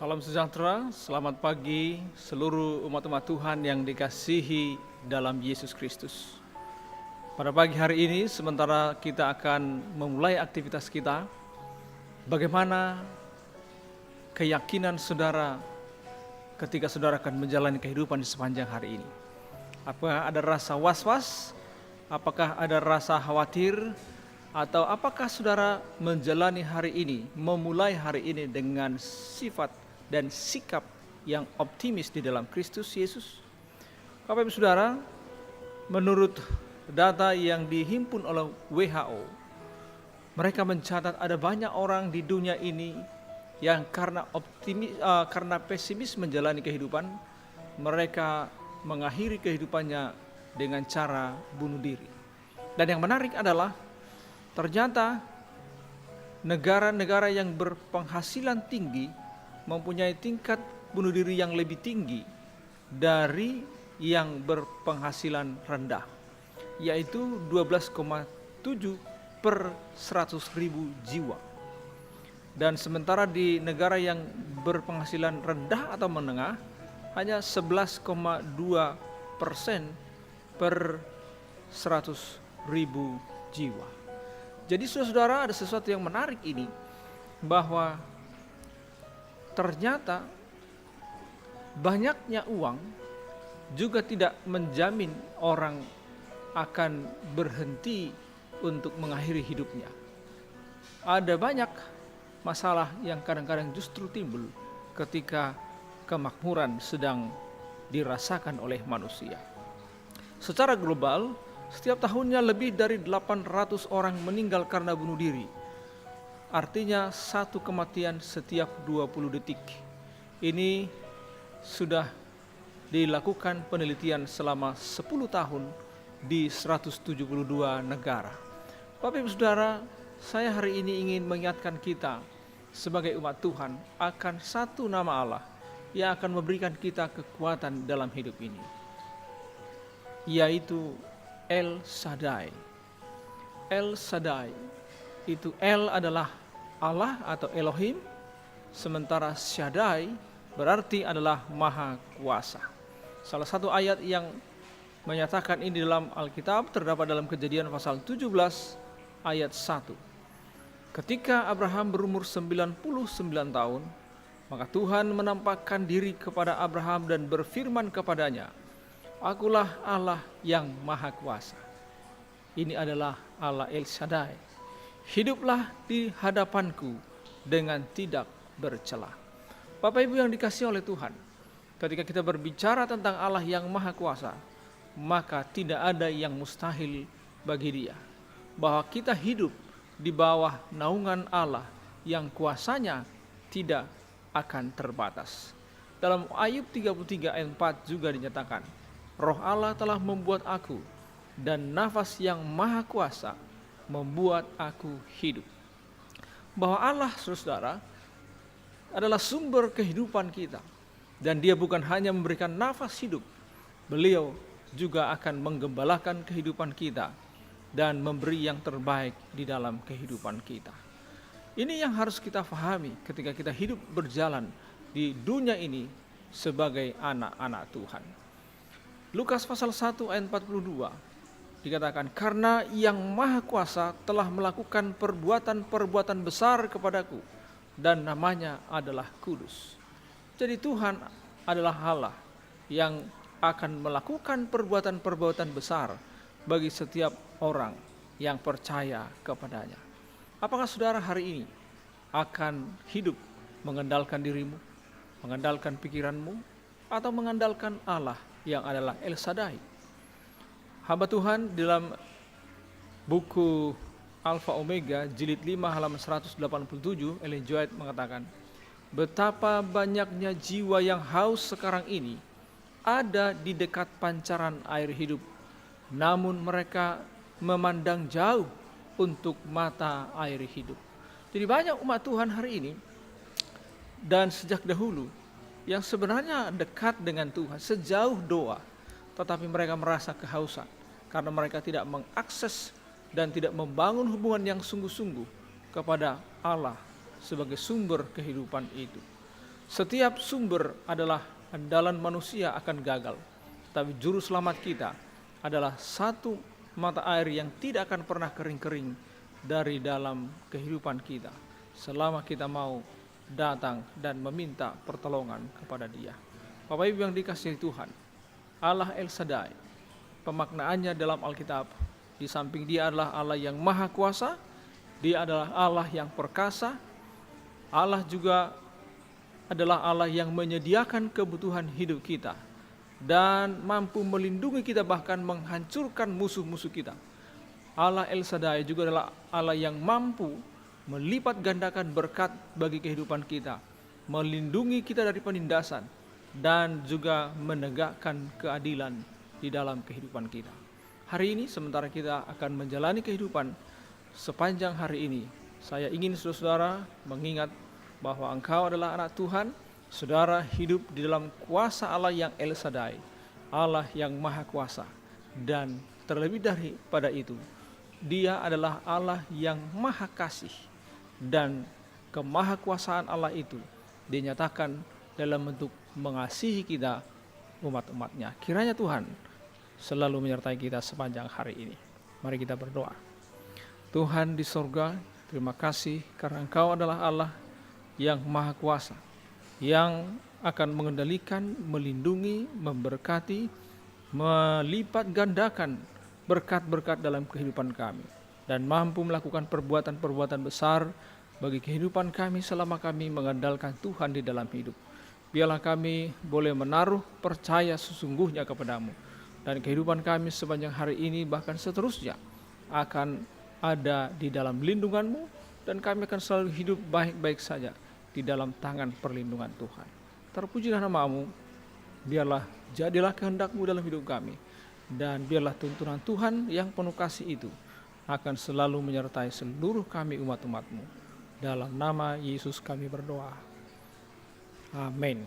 Salam sejahtera, selamat pagi seluruh umat-umat Tuhan yang dikasihi dalam Yesus Kristus. Pada pagi hari ini, sementara kita akan memulai aktivitas kita, bagaimana keyakinan saudara ketika saudara akan menjalani kehidupan di sepanjang hari ini? Apakah ada rasa was-was? Apakah ada rasa khawatir? Atau apakah saudara menjalani hari ini, memulai hari ini dengan sifat dan sikap yang optimis di dalam Kristus Yesus? Bapak Ibu Saudara, menurut data yang dihimpun oleh WHO, mereka mencatat ada banyak orang di dunia ini yang karena pesimis menjalani kehidupan, mereka mengakhiri kehidupannya dengan cara bunuh diri. Dan yang menarik adalah ternyata negara-negara yang berpenghasilan tinggi mempunyai tingkat bunuh diri yang lebih tinggi dari yang berpenghasilan rendah, yaitu 12,7 per 100.000 jiwa. Dan sementara di negara yang berpenghasilan rendah atau menengah hanya 11,2% per 100.000 jiwa. Jadi saudara, ada sesuatu yang menarik ini, bahwa ternyata banyaknya uang juga tidak menjamin orang akan berhenti untuk mengakhiri hidupnya. Ada banyak masalah yang kadang-kadang justru timbul ketika kemakmuran sedang dirasakan oleh manusia. Secara global, setiap tahunnya lebih dari 800 orang meninggal karena bunuh diri. Artinya satu kematian setiap 20 detik. Ini sudah dilakukan penelitian selama 10 tahun di 172 negara. Bapak Ibu Saudara, saya hari ini ingin mengingatkan kita sebagai umat Tuhan akan satu nama Allah yang akan memberikan kita kekuatan dalam hidup ini, yaitu El Shaddai. El Shaddai itu, El adalah Allah atau Elohim, sementara Shaddai berarti adalah Maha Kuasa. Salah satu ayat yang menyatakan ini dalam Alkitab terdapat dalam Kejadian pasal 17 ayat 1. Ketika Abraham berumur 99 tahun, maka Tuhan menampakkan diri kepada Abraham dan berfirman kepadanya, Akulah Allah yang Maha Kuasa. Ini adalah Allah El Shaddai. Hiduplah di hadapanku dengan tidak bercela. Bapak Ibu yang dikasihi oleh Tuhan, ketika kita berbicara tentang Allah yang Maha Kuasa, maka tidak ada yang mustahil bagi Dia. Bahwa kita hidup di bawah naungan Allah yang kuasanya tidak akan terbatas. Dalam Ayub 33 ayat 4 juga dinyatakan, Roh Allah telah membuat aku, dan nafas yang maha kuasa membuat aku hidup. Bahwa Allah, saudara, adalah sumber kehidupan kita. Dan Dia bukan hanya memberikan nafas hidup, Beliau juga akan menggembalakan kehidupan kita dan memberi yang terbaik di dalam kehidupan kita. Ini yang harus kita pahami ketika kita hidup berjalan di dunia ini sebagai anak-anak Tuhan. Lukas pasal 1 ayat 42 dikatakan, karena yang Maha Kuasa telah melakukan perbuatan-perbuatan besar kepadaku, dan namanya adalah kudus. Jadi Tuhan adalah Allah yang akan melakukan perbuatan-perbuatan besar bagi setiap orang yang percaya kepadanya. Apakah saudara hari ini akan hidup mengandalkan dirimu, mengandalkan pikiranmu, atau mengandalkan Allah yang adalah El Shaddai? Hamba Tuhan dalam buku Alfa Omega jilid 5 halaman 187, Ellen G. White mengatakan, betapa banyaknya jiwa yang haus sekarang ini ada di dekat pancaran air hidup, namun mereka memandang jauh untuk mata air hidup. Jadi banyak umat Tuhan hari ini dan sejak dahulu yang sebenarnya dekat dengan Tuhan, sejauh doa, tetapi mereka merasa kehausan karena mereka tidak mengakses dan tidak membangun hubungan yang sungguh-sungguh kepada Allah sebagai sumber kehidupan itu. Setiap sumber adalah andalan manusia akan gagal, tapi juru selamat kita adalah satu mata air yang tidak akan pernah kering-kering dari dalam kehidupan kita, selama kita mau datang dan meminta pertolongan kepada Dia. Bapak Ibu yang dikasihi Tuhan, Allah El Shaddai, pemaknaannya dalam Alkitab, di samping Dia adalah Allah yang maha kuasa, Dia adalah Allah yang perkasa, Allah juga adalah Allah yang menyediakan kebutuhan hidup kita dan mampu melindungi kita, bahkan menghancurkan musuh-musuh kita. Allah El Shaddai juga adalah Allah yang mampu melipat gandakan berkat bagi kehidupan kita, melindungi kita dari penindasan, dan juga menegakkan keadilan di dalam kehidupan kita. Hari ini sementara kita akan menjalani kehidupan sepanjang hari ini, saya ingin saudara mengingat bahwa engkau adalah anak Tuhan, saudara hidup di dalam kuasa Allah yang El Shaddai, Allah yang maha kuasa, dan terlebih daripada itu, Dia adalah Allah yang maha kasih, dan kemahakuasaan Allah itu dinyatakan dalam bentuk mengasihi kita, umat-umatnya. Kiranya Tuhan selalu menyertai kita sepanjang hari ini. Mari kita berdoa. Tuhan di sorga, terima kasih karena Engkau adalah Allah yang maha kuasa, yang akan mengendalikan, melindungi, memberkati, melipat gandakan berkat-berkat dalam kehidupan kami, dan mampu melakukan perbuatan-perbuatan besar bagi kehidupan kami selama kami mengandalkan Tuhan di dalam hidup. Biarlah kami boleh menaruh percaya sesungguhnya kepadamu, dan kehidupan kami sepanjang hari ini bahkan seterusnya akan ada di dalam lindungan-Mu, dan kami akan selalu hidup baik-baik saja di dalam tangan perlindungan Tuhan. Terpujilah nama-Mu, biarlah jadilah kehendak-Mu dalam hidup kami, dan biarlah tuntunan Tuhan yang penuh kasih itu akan selalu menyertai seluruh kami umat-umat-Mu. Dalam nama Yesus kami berdoa. Amin.